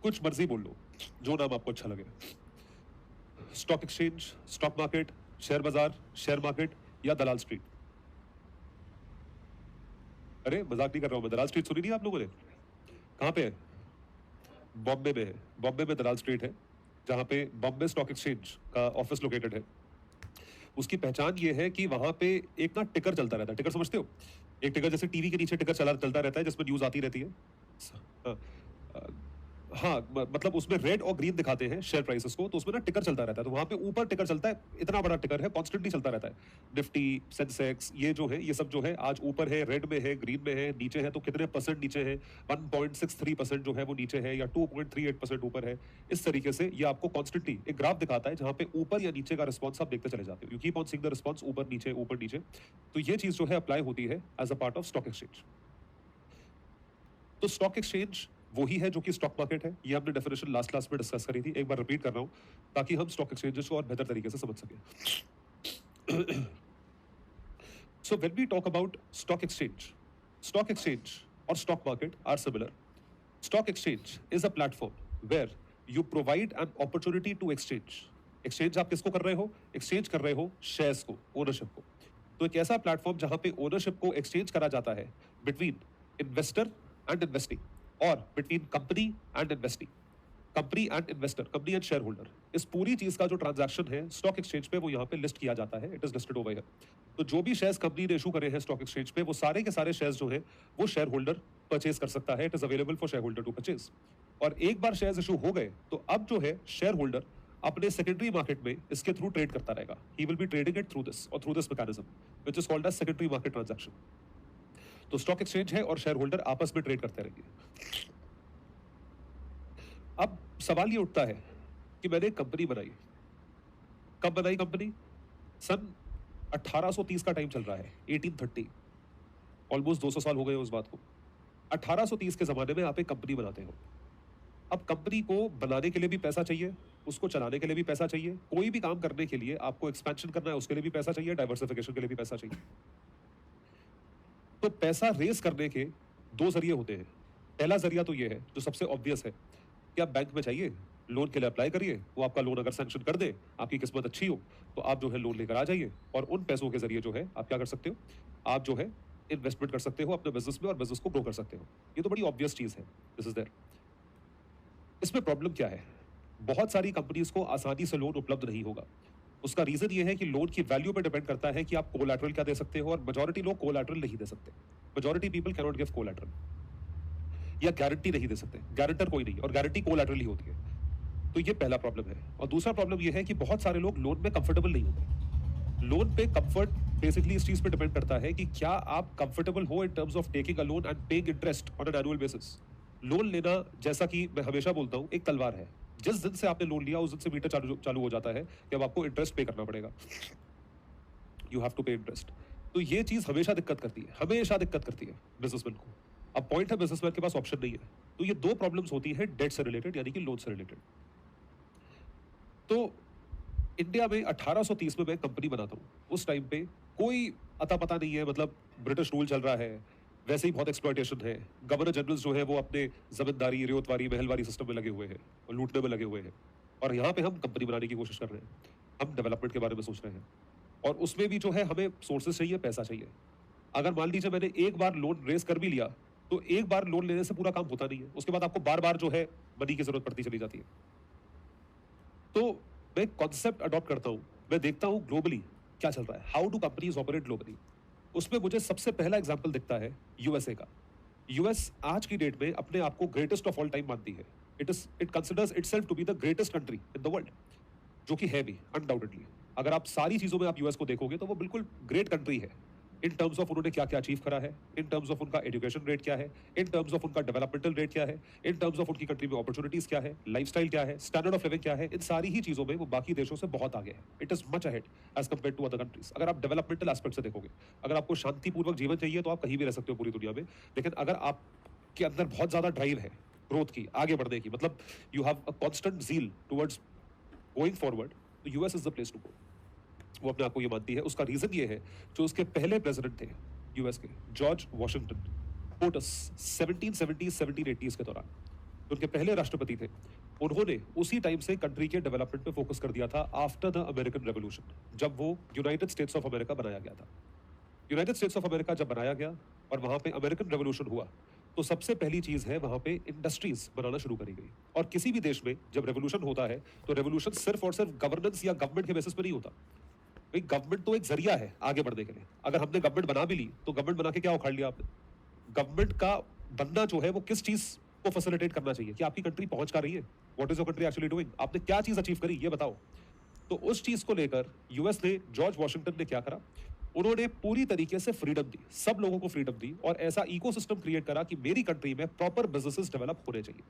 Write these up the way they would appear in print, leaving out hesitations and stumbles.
कुछ मर्जी बोल लो, जो नाम आपको अच्छा लगे। Stock exchange, stock market, share बाजार, शेयर मार्केट या दलाल स्ट्रीट। अरे मजाक नहीं कर रहा हूं मैं, दलाल स्ट्रीट सुनी नहीं आप लोगों ने? कहां पे है? बॉम्बे में है। बॉम्बे में दलाल स्ट्रीट है, जहां पे बॉम्बे स्टॉक एक्सचेंज का ऑफिस लोकेटेड है। उसकी पहचान ये है कि वहां पे एक ना टिकर चलता रहता है। टिकर समझते हो? एक टिकर जैसे टीवी के नीचे टिकर चलता रहता है, जिसमें न्यूज आती रहती है। हाँ, हाँ, मतलब उसमें रेड और ग्रीन दिखाते हैं शेयर प्राइसेस को, तो उसमें ना टिकर चलता रहता है। तो वहां पे ऊपर टिकर चलता है, इतना बड़ा टिकर है, कॉन्स्टेंटली चलता रहता है। निफ्टी, सेंसेक्स, ये जो है, ये सब जो है आज ऊपर है, रेड में है, ग्रीन में है, नीचे है तो कितने परसेंट नीचे है, 1.63% जो है वो नीचे है, या 2.38% ऊपर है। इस तरीके से ये आपको कॉन्स्टेंटली एक ग्राफ दिखाता है, जहां पे ऊपर या नीचे का रिस्पॉन्स आप देखते चले जाते हो। You keep on seeing the response, ऊपर नीचे। तो ये चीज जो है अप्लाई होती है as a part of stock exchange. तो स्टॉक एक्सचेंज वही है जो कि स्टॉक मार्केट है। ये हमने डेफिनेशन लास्ट क्लास में डिस्कस करी थी, एक बार रिपीट कर रहा हूं ताकि हम स्टॉक एक्सचेंजेस को और बेहतर तरीके से समझ सकें। So when we talk about stock exchange or stock market are similar. Stock exchange is a platform where you provide an opportunity to exchange. Exchange आप किसको कर रहे हो? Exchange कर रहे हो shares को, ownership को। तो एक ऐसा प्लेटफॉर्म जहां पे ओनरशिप को एक्सचेंज करा जाता है बिटवीन इन्वेस्टर एंड इन्वेस्टिंग, और between company and investing, company and investor, company and share holder. इस पूरी चीज का जो ट्रांजैक्शन है स्टॉक एक्सचेंज पे, वो यहाँ पे लिस्ट किया जाता है। It is listed over here. तो जो भी शेयर्स कंपनी ने इशू करे हैं स्टॉक एक्सचेंज पे, वो सारे के सारे शेयर्स जो है वो शेयर होल्डर परचेज कर सकता है। It is available for share holder to purchase. और एक बार शेयर्स इशू हो गए तो अब जो है शेयर होल्डर अपने सेकेंडरी मार्केट में इसके थ्रू ट्रेड करता रहेगा। He will be trading it through this और through this mechanism which is called as secondary market transaction. तो स्टॉक एक्सचेंज है और शेयर होल्डर आपस में ट्रेड करते रहेंगे। अब सवाल ये उठता है कि मैंने कंपनी बनाई। कब बनाई कंपनी? सन 1830 का टाइम चल रहा है, 1830। ऑलमोस्ट 200 साल हो गए उस बात को। 1830 के जमाने में आप एक कंपनी बनाते हो। अब कंपनी को बनाने के लिए भी पैसा चाहिए, उसको चलाने के लिए भी पैसा चाहिए, कोई भी काम करने के लिए आपको एक्सपेंशन करना है उसके लिए भी पैसा चाहिए, डाइवर्सिफिकेशन के लिए भी पैसा चाहिए। तो पैसा रेस करने के दो जरिए होते हैं। पहला जरिया तो ये है जो सबसे ऑब्वियस है कि आप बैंक में जाइए, लोन के लिए अप्लाई करिए, वो आपका लोन अगर सैंक्शन कर दे, आपकी किस्मत अच्छी हो तो आप जो है लोन लेकर आ जाइए, और उन पैसों के जरिए जो है आप क्या कर सकते हो, आप जो है इन्वेस्टमेंट कर सकते हो अपने बिजनेस में और बिजनेस को ग्रो कर सकते हो। ये तो बड़ी ऑब्वियस चीज है, दिस इज देयर। इसमें प्रॉब्लम क्या है? बहुत सारी कंपनीज को आसानी से लोन उपलब्ध नहीं होगा। उसका रीजन ये है कि लोन की वैल्यू पे डिपेंड करता है कि आप कोलैटरल क्या दे सकते हो, और मेजॉरिटी लोग कोलैटरल नहीं दे सकते। Majority people can not give collateral, या गारंटी नहीं दे सकते। गारंटर कोई नहीं, और गारंटी कोलैटरल ही होती है। तो ये पहला प्रॉब्लम है। और दूसरा प्रॉब्लम ये है कि बहुत सारे लोग लोन में कंफर्टेबल नहीं होते। लोन पे कंफर्ट बेसिकली इस चीज पे डिपेंड करता है कि क्या आप कंफर्टेबल हो in terms of taking a loan and paying interest on an annual basis. Loan लेना, जैसा कि मैं हमेशा बोलता हूं, एक तलवार है। जिस दिन से आपने लोन लिया उस दिन से मीटर चालू हो जाता है कि अब आपको इंटरेस्ट पे करना पड़ेगा। यू हैव टू पे इंटरेस्ट। तो ये चीज हमेशा दिक्कत करती है, हमेशा दिक्कत करती है बिजनेसमैन को। अब पॉइंट है, बिजनेसमैन के पास ऑप्शन नहीं है। तो ये दो प्रॉब्लम्स होती है डेट से रिलेटेड, यानी कि लोन से रिलेटेड। तो इंडिया में 1830 में मैं कंपनी बनाता हूँ। उस टाइम पे कोई अता पता नहीं है, मतलब ब्रिटिश रूल चल रहा है, वैसे ही बहुत एक्सप्लॉयटेशन है। गवर्नर जनरल्स जो है वो अपने जमींदारी, रियोतवारी, महलवारी सिस्टम में लगे हुए हैं और लूटने में लगे हुए हैं। और यहाँ पे हम कंपनी बनाने की कोशिश कर रहे हैं, हम डेवलपमेंट के बारे में सोच रहे हैं, और उसमें भी जो है हमें सोर्सेज चाहिए, पैसा चाहिए। अगर मान लीजिए मैंने एक बार लोन रेस कर भी लिया, तो एक बार लोन लेने से पूरा काम होता नहीं है। उसके बाद आपको बार बार जो है मनी की जरूरत पड़ती चली जाती है। तो मैं कॉन्सेप्ट अडॉप्ट करता हूं, मैं देखता हूं ग्लोबली क्या चल रहा है, how do companies operate globally. उसमें मुझे सबसे पहला एग्जांपल दिखता है यूएसए का। यूएस आज की डेट में अपने आप को ग्रेटेस्ट ऑफ ऑल टाइम मानती है। It considers itself to be the greatest country in the world, जो कि है भी अनडाउटेडली। अगर आप सारी चीजों में आप यूएस को देखोगे तो वो बिल्कुल ग्रेट कंट्री है। इन टर्म्स ऑफ उन्होंने क्या क्या अचीव करा है, इन टर्म्स ऑफ उनका एजुकेशन रेट क्या है, इन टर्म्स ऑफ उनका डेवलपमेंटल रेट क्या है, इन टर्म्स ऑफ उनकी कंट्री में अपॉर्चुनिटीज क्या है, लाइफस्टाइल क्या है, स्टैंडर्ड ऑफ लिविंग क्या है, इन सारी ही चीजों में वो बाकी देशों से बहुत आगे है। It is much ahead as compare to other countries. अगर आप डेवलपमेंटल एस्पेक्ट से देखोगे, अगर आपको शांतिपूर्वक जीवन चाहिए तो आप कहीं भी रह सकते हो पूरी दुनिया में। लेकिन अगर आपके अंदर बहुत ज्यादा ड्राइव है ग्रोथ की, आगे बढ़ने की, मतलब you have a constant zeal towards going forward, तो US is the place to go. वो अपने आप को ये मानती है। उसका रीजन ये है, जो उसके पहले प्रेसिडेंट थे यूएस के, George Washington POTUS, 1770s 1780s के दौरान, उनके पहले राष्ट्रपति थे, उन्होंने उसी टाइम से कंट्री के डेवलपमेंट पे फोकस कर दिया था आफ्टर द अमेरिकन रेवोल्यूशन, जब वो यूनाइटेड स्टेट्स ऑफ अमेरिका बनाया गया था। यूनाइटेड स्टेट्स ऑफ अमेरिका जब बनाया गया और वहां पे अमेरिकन रेवोल्यूशन हुआ, तो सबसे पहली चीज है वहां पे इंडस्ट्रीज बनाना शुरू करी गई। और किसी भी देश में जब रेवोल्यूशन होता है तो रेवोल्यूशन सिर्फ और सिर्फ गवर्नेंस या गवर्नमेंट के बेसिस पे नहीं होता। भाई गवर्नमेंट तो एक जरिया है आगे बढ़ने के लिए। अगर हमने गवर्नमेंट बना भी ली तो गवर्नमेंट बना के क्या उखाड़ लिया आपने? गवर्नमेंट का बनना जो है वो किस चीज को फैसिलिटेट करना चाहिए कि आपकी कंट्री पहुंच कर रही है, what is your country actually doing, आपने क्या चीज अचीव करी ये बताओ। तो उस चीज को लेकर यूएस ने, जॉर्ज वॉशिंगटन ने क्या करा, उन्होंने पूरी तरीके से फ्रीडम दी, सब लोगों को फ्रीडम दी और ऐसा इकोसिस्टम क्रिएट करा कि मेरी कंट्री में प्रॉपर बिजनेसेस डेवलप होने चाहिए।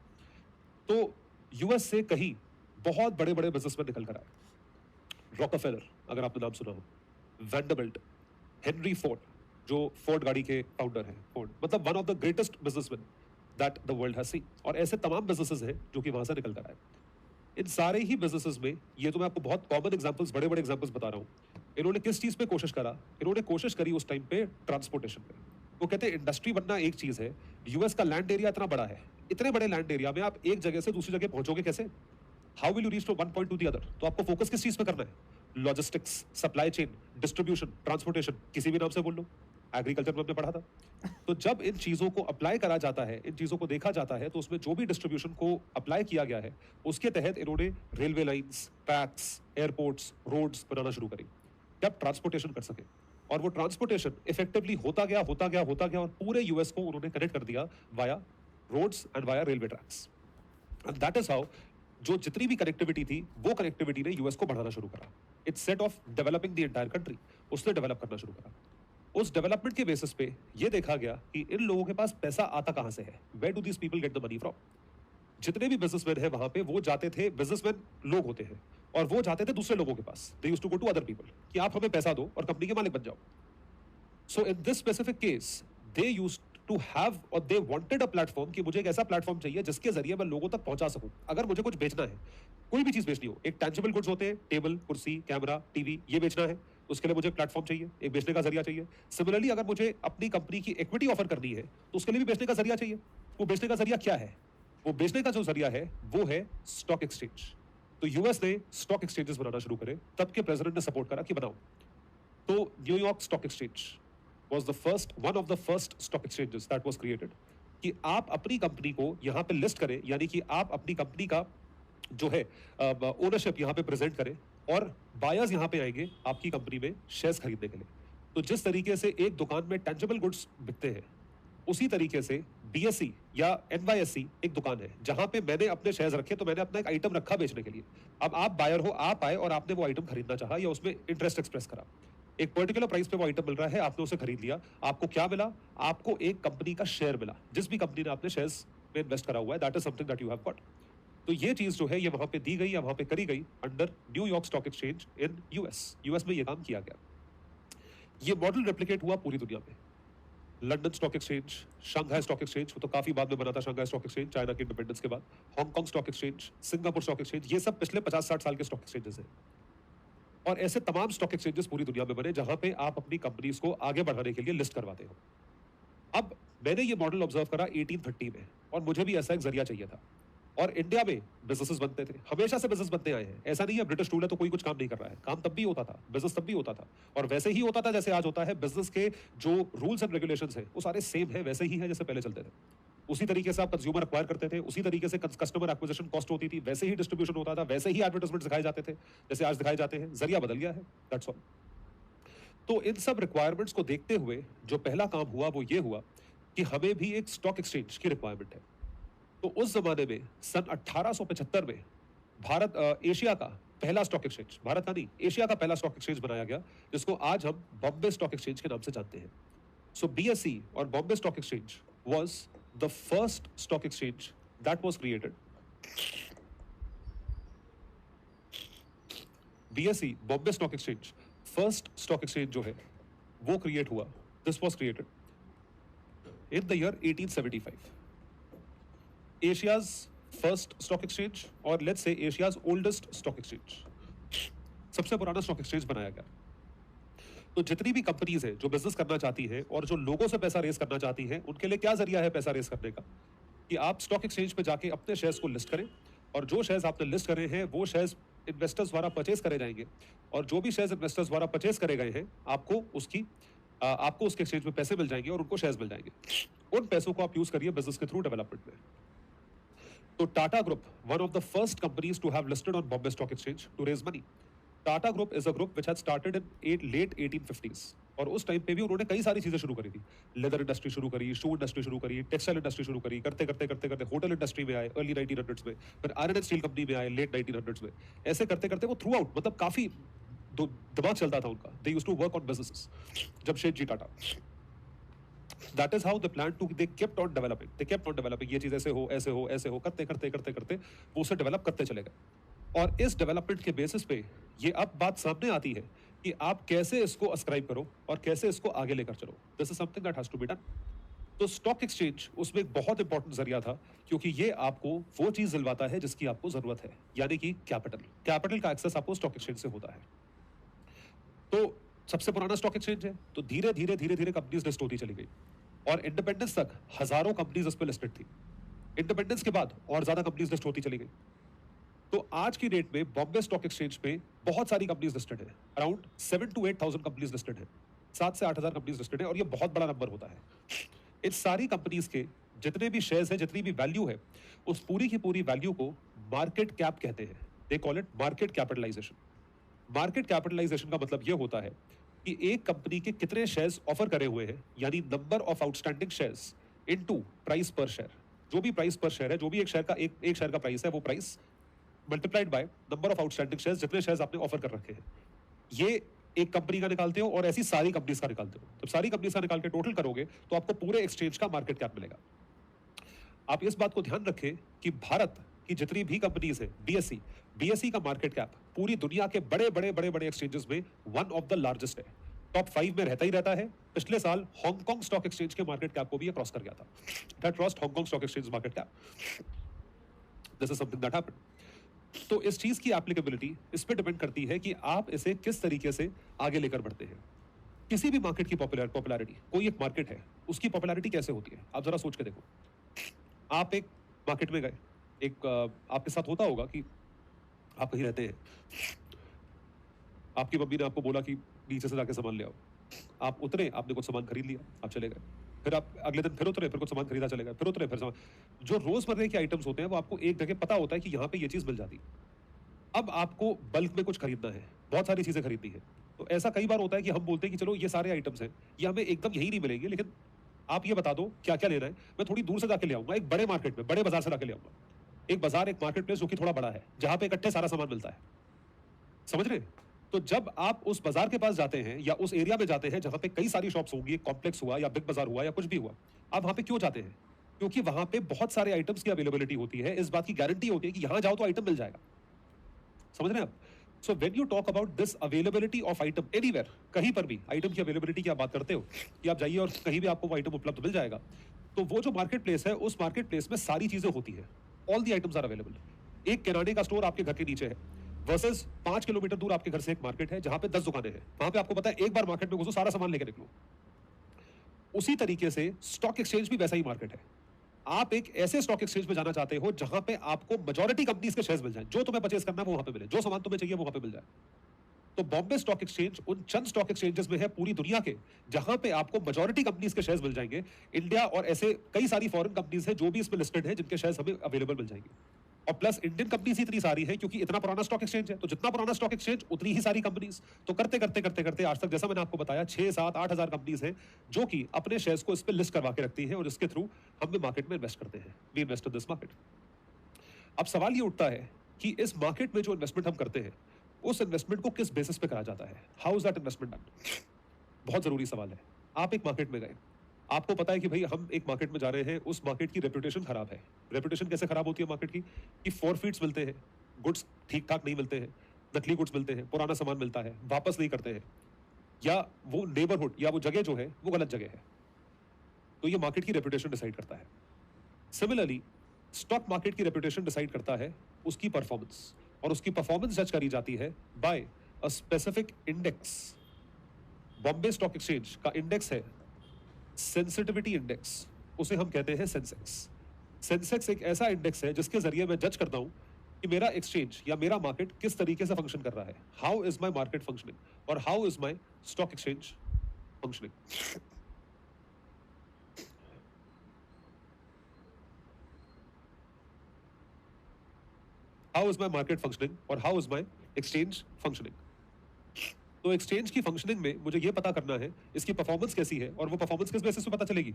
तो यूएस से कहीं बहुत बड़े बड़े बिजनेसमैन निकल कर आए। रॉकफेलर, अगर आपने नाम सुना हो, वैंडरबिल्ट, हेनरी फोर्ड, जो फोर्ड गाड़ी के फाउंडर हैं, फोर्ड मतलब one of the greatest businessman that the world has seen. और ऐसे तमाम बिजनेसेस हैं जो कि वहां से निकल कर आए। इन सारे ही बिजनेसेस में, ये तो मैं आपको बहुत कॉमन एग्जांपल्स, बड़े बड़े एग्जांपल्स बता रहा हूं, इन्होंने किस चीज पे कोशिश करा? इन्होंने कोशिश करी उस टाइम पे ट्रांसपोर्टेशन पे। वो कहते हैं इंडस्ट्री बनना एक चीज है, यूएस का लैंड एरिया इतना बड़ा है, इतने बड़े लैंड एरिया में आप एक जगह से दूसरी जगह पहुंचोगे कैसे? How will you reach from one point two the other? तो आपको फोकस किस चीज पे करना है? Logistics, supply chain, distribution, transportation, किसी भी नाम से बोल लो, एग्रीकल्चर में हमने पढ़ा था। तो जब इन चीजों को अप्लाई करा जाता है, इन चीजों को देखा जाता है, तो उसमें जो भी डिस्ट्रीब्यूशन को अप्लाई किया गया है उसके तहत इन्होंने railway lines, tracks, airports, roads बनाना शुरू करी कि आप ट्रांसपोर्टेशन कर सके। और वो ट्रांसपोर्टेशन इफेक्टिवली होता गया और पूरे यूएस को उन्होंने कनेक्ट कर दिया via roads and via railway tracks. And that is how जो जितनी भी कनेक्टिविटी थी, वो कनेक्टिविटी ने यूएस को बढ़ाना शुरू करा। It's set of developing the entire country, उसने डेवलप करना शुरू करा। उस डेवलपमेंट के बेसिस पे ये देखा गया कि इन लोगों के पास पैसा आता कहां से है, where do these people get the money from. जितने भी बिजनेसमैन हैं वहां पे, वो जाते थे, बिजनेसमैन लोग होते हैं, और वो जाते थे दूसरे लोगों के पास, they used to go to other people कि आप हमें पैसा दो और कंपनी के मालिक बन जाओ। So in this specific case they used to have, और दे वांटेड अ प्लेटफॉर्म कि मुझे एक ऐसा प्लेटफॉर्म चाहिए जिसके जरिए मैं लोगों तक पहुंचा सकूं। अगर मुझे कुछ बेचना है, कोई भी चीज बेचनी हो, एक टैंजिबल गुड्स होते हैं, टेबल, कुर्सी, कैमरा, टीवी, ये बेचना है, उसके लिए मुझे एक प्लेटफॉर्म चाहिए, एक बेचने का जरिया चाहिए। सिमिलरली अगर मुझे अपनी कंपनी की इक्विटी ऑफर करनी है तो उसके लिए भी बेचने का जरिया चाहिए। वो बेचने का जरिया क्या है? वो बेचने का जो जरिया है वो है स्टॉक एक्सचेंज। तो यूएस ने स्टॉक एक्सचेंजेस बनाना शुरू करे, तब के प्रेसिडेंट ने सपोर्ट करा कि बनाओ। तो New York stock exchange was the first, one of the first stock exchanges that was created, कि आप अपनी कंपनी को यहाँ पे लिस्ट करें, यानी कि आप अपनी कंपनी का जो है ओनरशिप यहाँ पे प्रेजेंट करें और बायर्स यहाँ पे आएंगे आपकी कंपनी में शेयर्स खरीदने के लिए। तो जिस तरीके से एक दुकान में टेंजिबल गुड्स बिकते हैं, उसी तरीके से बीएसई या एनवाईएसई एक दुकान है जहां पे मैंने अपने शेयर्स रखे, तो मैंने अपना एक आइटम रखा बेचने के लिए। अब आप बायर हो, आप आए और आपने वो आइटम खरीदना चाहा या उसमें इंटरेस्ट एक्सप्रेस करा, एक पर्टिकुलर प्राइस पे वो आइटम मिल रहा है, आपने उसे खरीद लिया, आपको क्या मिला? आपको एक कंपनी का शेयर मिला, जिस भी कंपनी ने आपने शेयर्स में इन्वेस्ट करा हुआ है, that is something that you have got. तो ये चीज जो है ये वहां पे दी गई या वहां पे करी गई under New York stock exchange in US में ये काम किया गया। ये मॉडल रेप्लिकेट हुआ पूरी दुनिया में। London stock exchange, Shanghai stock exchange, वो तो काफी बाद में बना था शंघाई स्टॉक एक्सचेंज, चाइना के इंडिपेंडेंस के बाद। Hong Kong stock exchange, Singapore stock exchange, ये सब पिछले 50-60 साल के स्टॉक एक्सचेंजेस हैं। और ऐसे तमाम स्टॉक एक्सचेंजेस पूरी दुनिया में बने जहां पे आप अपनी कंपनीज को आगे बढ़ाने के लिए लिस्ट करवाते हो। अब मैंने ये मॉडल ऑब्जर्व करा 1830 में, और मुझे भी ऐसा एक जरिया चाहिए था। और इंडिया में बिजनेसेस बनते थे, हमेशा से बिजनेस बनते आए हैं। ऐसा नहीं है ब्रिटिश रूल है तो कोई कुछ काम नहीं कर रहा है, काम तब भी होता था, बिजनेस तब भी होता था, और वैसे ही होता था जैसे आज होता है। बिजनेस के जो रूल्स एंड रेगुलेशंस हैं वो सारे सेम है, वैसे ही है जैसे पहले चलते थे। उसी तरीके से आप कंज्यूमर एक्वायर करते थे, उसी तरीके से कस्टमर एक्विजिशन कॉस्ट होती थी, वैसे ही डिस्ट्रीब्यूशन होता था, वैसे ही एडवर्टाइजमेंट दिखाए जाते थे जैसे आज दिखाए जाते हैं। जरिया बदल गया है, दैट्स ऑल। तो इन सब रिक्वायरमेंट्स को देखते हुए जो पहला काम हुआ वो ये हुआ कि हमें भी एक स्टॉक एक्सचेंज की रिक्वायरमेंट है। तो उस जमाने में सन 1875 में भारत एशिया का पहला स्टॉक एक्सचेंज, भारत का नहीं, एशिया का पहला स्टॉक एक्सचेंज बनाया गया, जिसको आज हम बॉम्बे स्टॉक एक्सचेंज के नाम से जानते हैं। सो बीएसई और Bombay stock exchange was the first stock exchange that was created. BSE, Bombay stock exchange, first stock exchange जो है वो क्रिएट हुआ, this was created in the year 1875। Asia's first stock exchange, और let's say Asia's oldest stock exchange, सबसे पुराना stock exchange बनाया गया। तो जितनी भी कंपनीज है जो बिजनेस करना चाहती है और जो लोगों से पैसा रेस करना चाहती है, उनके लिए क्या जरिया है पैसा रेस करने का? कि आप स्टॉक एक्सचेंज पे जाके अपने शेयर्स को लिस्ट करें, और जो शेयर्स आपने लिस्ट करे हैं वो शेयर्स इन्वेस्टर्स द्वारा परचेज करे जाएंगे, और जो भी शेयर्स इन्वेस्टर्स द्वारा परचेज करे गए हैं आपको उसके एक्सचेंज में पैसे मिल जाएंगे और उनको शेयर्स मिल जाएंगे। उन पैसों को आप यूज करिए बिजनेस के थ्रू डेवलपमेंट में। तो Tata group, one of the first companies to have listed on Bombay stock exchange to raise money. Tata group is a group which had started in late 1850s, और उस टाइम पे भी उन्होंने कई सारी चीजें शुरू करी थी। लेदर इंडस्ट्री शुरू करी, शू इंडस्ट्री शुरू करी, टेक्सटाइल इंडस्ट्री शुरू करी, करते करते करते करते होटल इंडस्ट्री में आए अर्ली 1900s में, फिर आयरन एंड स्टील कंपनी में आए लेट 1900s में। ऐसे करते करते वो थ्रू आउट, मतलब काफी दिमाग चलता था उनका। They used to work on businesses, Jamsetji Tata. That is how they plan to, they kept on developing, they kept on developing। ये चीज ऐसे हो ऐसे हो ऐसे हो, करते करते करते करते वो उसे डेवलप करते चले गए। और इस डेवलपमेंट के बेसिस पे ये अब बात सामने आती है कि आप कैसे इसको अस्क्राइब करो और कैसे इसको आगे लेकर चलो। This is something that has to be done. तो स्टॉक एक्सचेंज उसमें एक बहुत इंपॉर्टेंट जरिया था, क्योंकि ये आपको वो चीज दिलवाता है जिसकी आपको जरूरत है, यानी कि कैपिटल का एक्सेस आपको स्टॉक एक्सचेंज से होता है। तो सबसे पुराना स्टॉक एक्सचेंज है, तो धीरे धीरे धीरे धीरे कंपनीज लिस्ट होती चली गई, और इंडिपेंडेंस तक हजारों कंपनीज इस पे लिस्टेड थी। इंडिपेंडेंस के बाद और ज्यादा कंपनीज लिस्ट होती चली गई। तो आज की डेट में बॉम्बे स्टॉक एक्सचेंज पे बहुत सारी कंपनीज लिस्टेड है, अराउंड 7 to 8,000 कंपनीज लिस्टेड है, 7 से 8,000 कंपनीज लिस्टेड है, और ये बहुत बड़ा नंबर होता है। इन सारी कंपनीज के जितने भी शेयर्स है, जितनी भी वैल्यू है, उस पूरी की पूरी वैल्यू को मार्केट कैप कहते हैं। They call it market capitalisation. Market capitalisation का मतलब यह होता है कि एक कंपनी के कितने शेयर्स ऑफर करे हुए हैं, यानी number of outstanding shares into price पर शेयर। जो भी प्राइस पर शेयर है, जो भी एक शेयर का प्राइस है, वो price multiplied by number of outstanding shares, जितने शेयर्स आपने ऑफर कर रखे हैं। ये एक कंपनी का निकालते हो और ऐसी सारी कंपनीज का निकालते हो। जब सारी कंपनीज का निकाल के टोटल करोगे तो आपको पूरे एक्सचेंज का मार्केट कैप मिलेगा। आप इस बात को ध्यान रखें कि भारत की जितनी भी कंपनीज है, बीएसई का मार्केट कैप पूरी दुनिया के बड़े बड़े बड़े बड़े एक्सचेंजेस में वन ऑफ द लार्जेस्ट है, टॉप 5 में रहता ही रहता है। पिछले साल हांगकांग स्टॉक एक्सचेंज के मार्केट कैप को भी क्रॉस कर गया था। That crossed Hong Kong stock exchange market cap. This is something that happened. तो इस चीज की एप्लीकेबिलिटी इस पे डिपेंड करती है कि आप इसे किस तरीके से आगे लेकर बढ़ते हैं। किसी भी मार्केट की पॉपुलैरिटी, कोई एक मार्केट है, उसकी पॉपुलैरिटी कैसे होती है, आप जरा सोच के देखो। आप एक मार्केट में गए, एक आपके साथ होता होगा कि आप कहीं रहते हैं, आपकी मम्मी ने आपको बोला कि नीचे से जाके सामान ले आओ। आप उतरे, आपने कुछ सामान खरीद लिया, आप चले गए। फिर आप अगले दिन फिर उतरे, फिर कुछ सामान खरीदा, चले गए, फिर उतरे, फिर सामान। जो रोजमर्रे के आइटम्स होते हैं वो आपको एक जगह पता होता है कि यहाँ पे ये चीज मिल जाती है। अब आपको बल्क में कुछ खरीदना है, बहुत सारी चीजें खरीदनी है। तो ऐसा कई बार होता है कि हम बोलते हैं कि चलो ये सारे आइटम्स हैं, ये हमें एकदम यही नहीं मिलेंगे, लेकिन आप ये बता दो क्या क्या लेना है, मैं थोड़ी दूर से जाके ले आऊंगा, एक बड़े मार्केट में, बड़े बाजार से जाके ले आऊंगा। एक बाजार, एक मार्केट प्लेस जो कि थोड़ा बड़ा है, जहां पे इकट्ठे सारा सामान मिलता है। समझ रहे हैं? तो जब आप उस बाजार के पास जाते हैं या उस एरिया में जाते हैं जहां पे कई सारी शॉप्स होंगी, कॉम्प्लेक्स हुआ या बिग बाजार हुआ या कुछ भी हुआ, आप वहां पे क्यों जाते हैं? क्योंकि वहां पे बहुत सारे आइटम्स की अवेलेबिलिटी होती है, इस बात की गारंटी होती है कि यहां जाओ तो आइटम मिल जाएगा। समझ रहे हैं आप? So when you talk about this availability of item anywhere, कहीं पर भी आइटम की अवेलेबिलिटी की आप बात करते हो कि आप जाइए और कहीं भी आपको वो आइटम उपलब्ध मिल जाएगा, तो वो जो मार्केट प्लेस है, उस मार्केट प्लेस में सारी चीजें होती है। All the items are available. एक किराने का स्टोर आपके घर के नीचे है वर्सेस 5 किलोमीटर दूर आपके घर से एक मार्केट है जहां पे 10 दुकानें हैं। वहां पे आपको पता है एक बार मार्केट में घुसो, सारा सामान लेकर निकलो। उसी तरीके से स्टॉक एक्सचेंज भी वैसा ही मार्केट है। आप एक ऐसे स्टॉक एक्सचेंज में जाना चाहते हो जहां पे आपको मेजॉरिटी कंपनीज के शेयर्स मिल जाए, जो तुम्हें परचेज करना है वो वहां पे मिले, जो सामान तुम्हें चाहिए वो वहां पे मिल जाए। तो बॉम्बे स्टॉक एक्सचेंज उन चंद स्टॉक एक्सचेंजेस में है पूरी दुनिया के जहां पे आपको मेजॉरिटी कंपनीज के शेयर्स मिल जाएंगे। इंडिया और ऐसे कई सारी फॉरेन कंपनीज हैं जो भी इसमें लिस्टेड है, जिनके शेयर्स हमें अवेलेबल मिल जाएंगे। और प्लस इंडियन कंपनीज इतनी सारी है क्योंकि इतना पुराना स्टॉक एक्सचेंज है, तो जितना पुराना स्टॉक एक्सचेंज उतनी ही सारी कंपनीज। तो करते करते करते करते आज तक, जैसा मैंने आपको बताया, 6, 7, 8,000 कंपनीज हैं जो कि अपने शेयर्स को इस पे लिस्ट करवा के रखती हैं और इसके थ्रू हम भी मार्केट में इन्वेस्ट करते हैं। We invest in this market. अब सवाल ये उठता है कि इस मार्केट में जो इन्वेस्टमेंट हम करते हैं, उस इन्वेस्टमेंट को किस बेसिस पे करा जाता है? How is that investment done? बहुत जरूरी सवाल है। आप एक मार्केट में गए, आपको पता है कि भाई हम एक मार्केट में जा रहे हैं, उस मार्केट की रेपुटेशन खराब है। रेपुटेशन कैसे खराब होती है मार्केट की? कि फॉरफिट्स मिलते हैं, गुड्स ठीक ठाक नहीं मिलते हैं, नकली गुड्स मिलते हैं, पुराना सामान मिलता है, वापस नहीं करते हैं, या वो नेबरहुड या वो जगह जो है वो गलत जगह है। तो ये मार्केट की रेपुटेशन डिसाइड करता है। सिमिलरली स्टॉक मार्केट की रेपुटेशन डिसाइड करता है उसकी परफॉर्मेंस, और उसकी परफॉर्मेंस जज करी जाती है by a specific index. Bombay stock exchange का इंडेक्स है सेंसिटिविटी इंडेक्स, उसे हम कहते हैं सेंसेक्स। सेंसेक्स एक ऐसा इंडेक्स है जिसके जरिए मैं जज करता हूं कि मेरा एक्सचेंज या मेरा मार्केट किस तरीके से फंक्शन कर रहा है, how is my market functioning और how is my stock exchange functioning. How is my market functioning और how is my exchange functioning. तो एक्सचेंज की फंक्शनिंग में मुझे यह पता करना है इसकी परफॉर्मेंस कैसी है, और वो परफॉर्मेंस किस बेसिस पे पता चलेगी,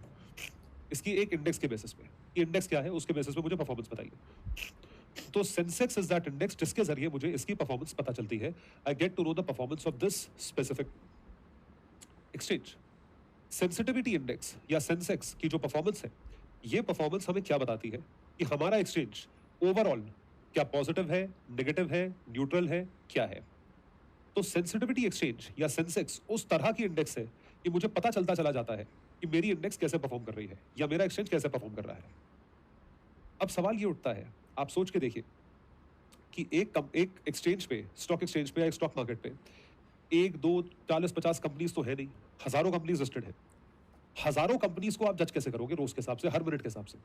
इसकी एक इंडेक्स के बेसिस पे। ये इंडेक्स क्या है उसके बेसिस पे मुझे परफॉर्मेंस बताइए। तो सेंसेक्स इज दैट इंडेक्स जिसके जरिए मुझे इसकी परफॉर्मेंस पता चलती है। I get to know the performance of this specific exchange. Sensitivity index या सेंसेक्स की जो परफॉर्मेंस है, ये परफॉर्मेंस हमें क्या बताती है कि हमारा एक्सचेंज ओवरऑल क्या पॉजिटिव है, नेगेटिव है, न्यूट्रल है, क्या है। तो सेंसिटिविटी एक्सचेंज या सेंसेक्स उस तरह की इंडेक्स है कि मुझे पता चलता चला जाता है कि मेरी इंडेक्स कैसे परफॉर्म कर रही है या मेरा एक्सचेंज कैसे परफॉर्म कर रहा है। अब सवाल ये उठता है, आप सोच के देखिए कि एक एक्सचेंज पे, स्टॉक एक्सचेंज पे या एक स्टॉक मार्केट पे 1 2 40 50 कंपनीज तो है नहीं, हजारों कंपनीज लिस्टेड है। हजारों कंपनीज को आप जज कैसे करोगे रोज के हिसाब से, हर मिनट के हिसाब से।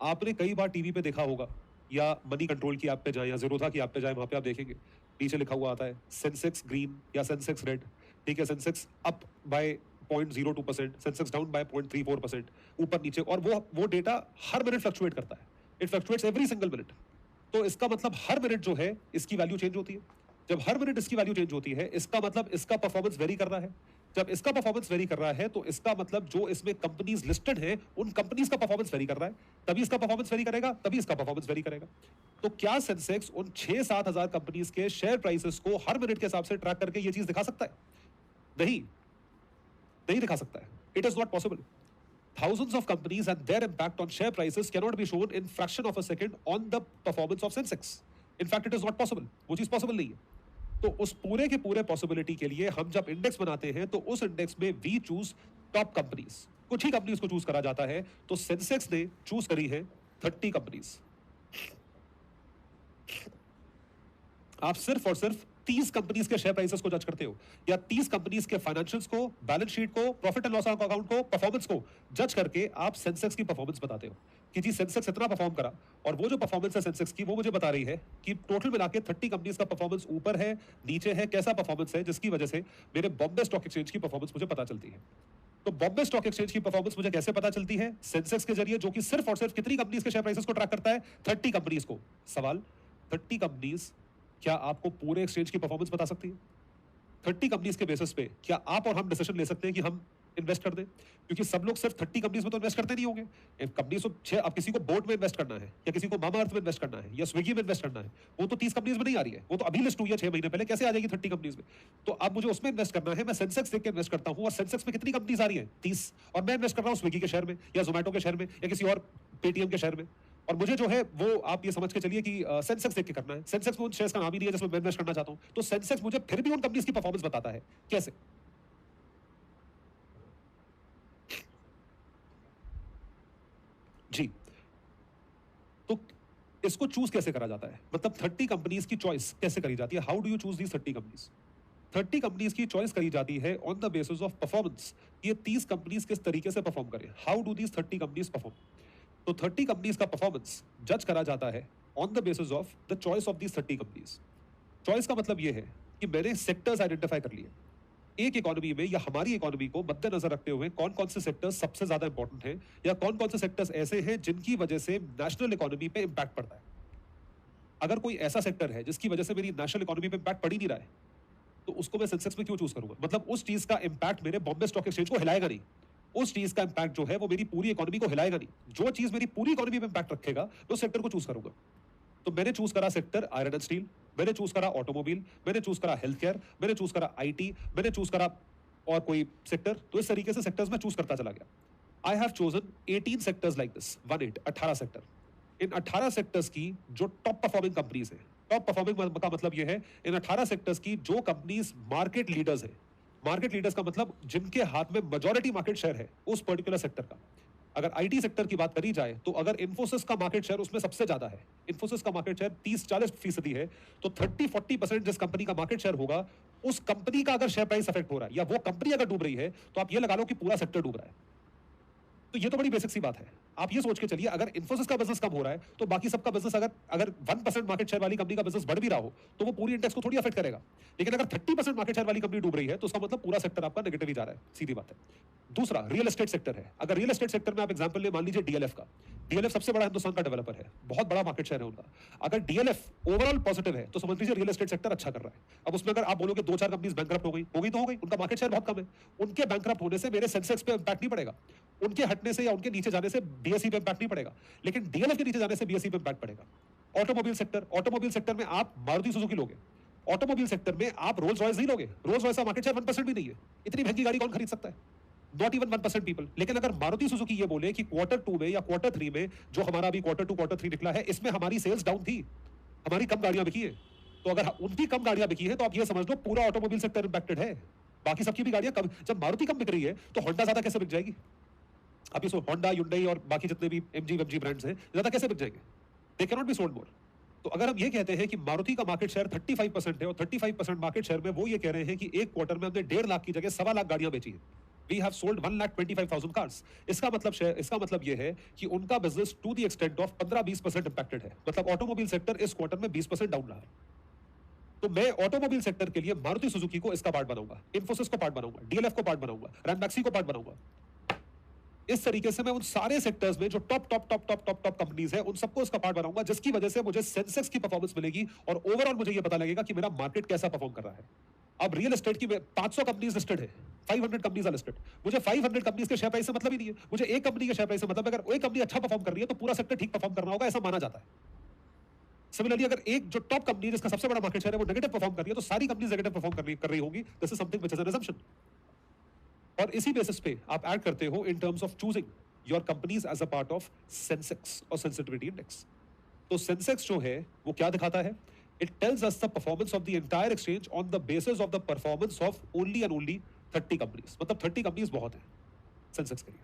आपने कई बार टीवी पे देखा होगा या मनी कंट्रोल की ऐप पे जाए या जीरोधा की ऐप पे जाए, वहां पे आप देखेंगे नीचे लिखा हुआ आता है सेंसेक्स ग्रीन या सेंसेक्स रेड। ठीक है, Sensex up by 0.02%, Sensex down by 0.34%, ऊपर नीचे। और वो डेटा हर मिनट फ्लक्चुएट करता है, it fluctuates every single minute. तो इसका मतलब हर मिनट जो है इसकी वैल्यू चेंज होती है। जब हर मिनट इसकी वैल्यू चेंज होती है, इसका मतलब इसका परफॉर्मेंस वेरी कर रहा है। जब इसका परफॉर्मेंस वेरी कर रहा है तो इसका मतलब जो इसमें कंपनीज लिस्टेड है उन कंपनीज का परफॉर्मेंस वेरी कर रहा है, तभी इसका परफॉर्मेंस वेरी करेगा, तभी इसका परफॉर्मेंस वेरी करेगा। तो क्या सेंसेक्स उन 6-7 हजार कंपनीज के शेयर प्राइसेस को हर मिनट के हिसाब से ट्रैक करके ये चीज दिखा सकता है? नहीं, नहीं दिखा सकता है। It is not possible. Thousands of companies and their impact on share prices cannot be shown in fraction of a second on the performance of Sensex. In fact, it is not possible. वो चीज possible नहीं है। तो उस पूरे के पूरे possibility के लिए हम जब इंडेक्स बनाते हैं तो उस इंडेक्स में वी चूज टॉप कंपनीज। कुछ ही कंपनीज को चूज करा जाता है। तो सेंसेक्स ने चूज करी है 30 कंपनीज। आप सिर्फ और सिर्फ 30 कंपनीज के शेयर प्राइसेस को जज करते हो या 30 कंपनीज के फाइनेंशियल्स को, बैलेंस शीट को, प्रॉफिट एंड लॉस अकाउंट को, परफॉर्मेंस को जज करके आप सेंसेक्स की परफॉर्मेंस बताते हो कि जी सेंसेक्स इतना परफॉर्म करा। और वो जो परफॉर्मेंस है सेंसेक्स की, वो मुझे बता रही है कि टोटल मिला के 30 कंपनीज का परफॉर्मेंस ऊपर है, नीचे है, कैसा परफॉर्मेंस है, जिसकी वजह से मेरे बॉम्बे स्टॉक एक्सचेंज की परफॉर्मेंस मुझे पता चलती है। तो बॉम्बे स्टॉक एक्सचेंज की परफॉर्मेंस मुझे कैसे पता चलती है? सेंसेक्स के जरिए, जो कि सिर्फ और सिर्फ कितनी कंपनीज के शेयर प्राइसेस को ट्रैक करता है? 30 कंपनीज को। सवाल, 30 कंपनीज क्या आपको पूरे एक्सचेंज की परफॉर्मेंस बता सकती है? 30 कंपनीज के बेसिस पे क्या आप और हम डिसीजन ले सकते हैं कि हम इन्वेस्ट कर दें? क्योंकि सब लोग सिर्फ 30 कंपनीज में तो इन्वेस्ट करते नहीं होंगे। कंपनीज तो 6, अब किसी को बोट में इन्वेस्ट करना है या किसी को मामा अर्थ में इन्वेस्ट करना है या स्विगी में इन्वेस्ट करना है, वो तो 30 कंपनीज में नहीं आ रही है, वो तो अभी लिस्ट हुई है 6 महीने पहले, कैसे आ जाएगी 30 कंपनीज में? तो अब मुझे उसमें इन्वेस्ट करना है। मैं सेंसेक्स देख के इन्वेस्ट करता हूँ और सेंसेक्स में कितनी कंपनीज आ रही है? 30। और मैं इन्वेस्ट कर रहा हूँ स्विगी के शेयर में या जोमेटो के शेयर में या किसी और पेटीएम के शेयर में। और मुझे जो है वो आप ये समझ के चलिए कि सेंसेक्स देख के करना है। सेंसेक्स में उन शेयर्स का नाम ही नहीं है जिसमें मैं इन्वेस्ट करना चाहता हूं। तो सेंसेक्स मुझे फिर भी उन कंपनीज की परफॉर्मेंस बताता है। कैसे? जी, तो इसको चूज कैसे करा जाता है? मतलब 30 कंपनीज की चॉइस कैसे करी जाती है? How do you choose these 30 companies? 30 companies की चॉइस करी जाती है on the basis of performance. ये 30 कंपनीज किस तरीके से परफॉर्म करें। How do these 30 companies perform? तो 30 कंपनीज का परफॉर्मेंस जज करा जाता है on the basis of the choice of these 30 companies. Choice का मतलब यह है कि मैंने सेक्टर्स आइडेंटिफाई कर लिए। एक इकोनॉमी में या हमारी इकोनॉमी को मद्देनजर रखते हुए कौन कौन से सेक्टर्स सबसे ज्यादा इंपॉर्टेंट हैं या कौन कौन से सेक्टर्स ऐसे हैं जिनकी वजह से नेशनल इकोनॉमी पे इंपैक्ट पड़ता है। अगर कोई ऐसा सेक्टर है जिसकी वजह से मेरी नेशनल इकोनॉमी पे इंपैक्ट पड़ ही नहीं रहा है, तो उसको मैं सेंसेक्स में क्यों चूज करूंगा? मतलब उस चीज का इंपैक्ट मेरे बॉम्बे स्टॉक एक्सचेंज को हिलाएगा नहीं। उस चीज का इंपैक्ट जो है वो मेरी पूरी इकोनॉमी को हिलाएगा नहीं। जो चीज मेरी पूरी इकोनॉमी पे इंपैक्ट रखेगा मैं उस सेक्टर को चूज करूंगा। तो मैंने चूज करा सेक्टर आयरन एंड स्टील, मैंने चूज करा ऑटोमोबाइल, मैंने चूज करा हेल्थ केयर, मैंने चूज करा आईटी, मैंने चूज करा और कोई सेक्टर। तो इस तरीके से सेक्टर्स में चूज करता चला गया। I have chosen 18 sectors like this, 18 sector. In 18 sectors की जो टॉप परफॉर्मिंग कंपनीज है, टॉप परफॉर्मिंग का मतलब यह है इन 18 सेक्टर्स की जो कंपनीज मार्केट लीडर्स है। मार्केट लीडर्स का मतलब जिनके हाथ में मेजॉरिटी मार्केट शेयर है उस पर्टिकुलर सेक्टर का। अगर आईटी सेक्टर की बात करी जाए तो अगर इन्फोसिस का मार्केट शेयर उसमें सबसे ज्यादा है, इन्फोसिस का मार्केट शेयर 30-40% है, तो 30-40% जिस कंपनी का मार्केट शेयर होगा उस कंपनी का अगर शेयर प्राइस अफेक्ट हो रहा है या वो कंपनी अगर डूब रही है तो आप ये लगा लो कि पूरा सेक्टर डूब रहा है। तो ये तो बड़ी बेसिक सी बात है। आप ये सोच के चलिए, अगर इन्फोसिस का बिजनेस कम हो रहा है तो बाकी सबका बिजनेस, अगर 1% मार्केट शेयर वाली कंपनी का बिजनेस बढ़ भी रहा हो तो वो पूरी इंडेक्स को थोड़ी अफेक्ट करेगा। लेकिन अगर 30% मार्केट शेयर वाली कंपनी डूब रही है तो उसका मतलब पूरा सेक्टर आपका नेगेटिव ही जा रहा है, सीधी बात है। दूसरा, रियल एस्टेट सेक्टर है। अगर रियल एस्टेट सेक्टर में आप एग्जांपल ले, मान लीजिए डीएलएफ का। डीएलएफ सबसे बड़ा हिंदुस्तान का डेवलपर है, बहुत बड़ा मार्केट शेयर है उनका। अगर डीएलएफ ओवरऑल पॉजिटिव है तो समझ लीजिए रियल एस्टेट सेक्टर अच्छा कर रहा है। अब उसमें अगर आप बोलोगे 2-4 कंपनीज बैंकरप्ट हो गई तो हो गई, उनका मार्केट शेयर बहुत कम है। उनके बैंकरप्ट होने से मेरे सेंसेक्स पे इंपैक्ट नहीं पड़ेगा, उनके हटने से या उनके नीचे जाने से बीएसई पे इंपैक्ट नहीं पड़ेगा, लेकिन डीएलएफ के नीचे जाने से बीएसई पे इंपैक्ट पड़ेगा। ऑटोमोबाइल सेक्टर में आप मारुति सुजुकी लोगे, ऑटोमोबाइल सेक्टर में आप रोल्स रॉयस नहीं लोगे। रोल्स रॉयस का मार्केट शेयर 1% भी नहीं है। इतनी महंगी गाड़ी कौन खरीद सकता है? Not even 1% people. लेकिन अगर मारुति सुजुकी ये बोले कि Q2 में या Q3 में, जो हमारा अभी Q2 Q3 निकला है, इसमें हमारी सेल्स डाउन थी, हमारी कम गाड़ियां बिकी है, तो अगर उनकी कम गाड़ियां बिकी है तो आप ये समझ लो पूरा ऑटोमोबाइल सेक्टर इंपैक्टेड है। बाकी सबकी भी गाड़ियां कम। जब मारुति कम बिक रही है तो होंडा ज्यादा कैसे बिक जाएगी? आप ये सोचो, होंडा, hyundai और बाकी जितने भी एमजी ब्रांड्स हैं, ज्यादा कैसे बिक जाएंगे? They can not be sold मोर। तो अगर हम ये कहते हैं कि मारुति का मार्केट शेयर 35% है और 35% मार्केट शेयर में वो ये कह रहे हैं कि एक क्वार्टर में हमने 1.5 लाख की जगह 1.25 लाख गाड़ियां बेची है, वी हैव सोल्ड 1,25,000 कार्स, इसका मतलब ये है कि उनका business to the extent of 15-20% impacted है। मतलब ऑटोमोबाइल सेक्टर इस क्वार्टर में 20% डाउन रहा है। तो मैं ऑटोमोबाइल सेक्टर के लिए मारुति सुजुकी को इसका पार्ट बनाऊंगा, इन्फोसिस को पार्ट बनाऊंगा, डीएलएफ को पार्ट बनाऊंगा, रैनबैक्सी को पार्ट बनाऊंगा। इस तरीके से मैं उन सारे सेक्टर्स में जो टॉप कंपनीज है उन सबको इसका पार्ट बनाऊंगा, जिसकी वजह से मुझे सेंसेक्स की परफॉर्मेंस मिलेगी और ओवरऑल मुझे ये पता लगेगा कि मेरा मार्केट कैसा परफॉर्म कर रहा है। अब रियल एस्टेट की 500 कंपनीज लिस्टेड है, 500 कंपनीज आर लिस्टेड। मुझे 500 कंपनीज के शेयर प्राइस से मतलब ही नहीं है, मुझे एक कंपनी के शेयर प्राइस से मतलब है। अगर एक कंपनी अच्छा परफॉर्म कर रही है तो पूरा सेक्टर ठीक परफॉर्म करना होगा, ऐसा माना जाता है। सिमिलरली अगर एक जो टॉप कंपनी जिसका सबसे बड़ा मार्केट शेयर है वो नेगेटिव परफॉर्म कर रही है तो सारी कंपनीज नेगेटिव परफॉर्म कर रही होगी। This is something which is an assumption. और इसी बेसिस पे आप ऐड करते हो in terms of choosing your companies as a part of Sensex और सेंसिटिविटी इंडेक्स। तो सेंसेक्स जो है वो क्या दिखाता है? It tells us the performance of the entire exchange on the basis of the performance of only and only 30 companies. मतलब 30 companies बहुत है सेंसेक्स के लिए।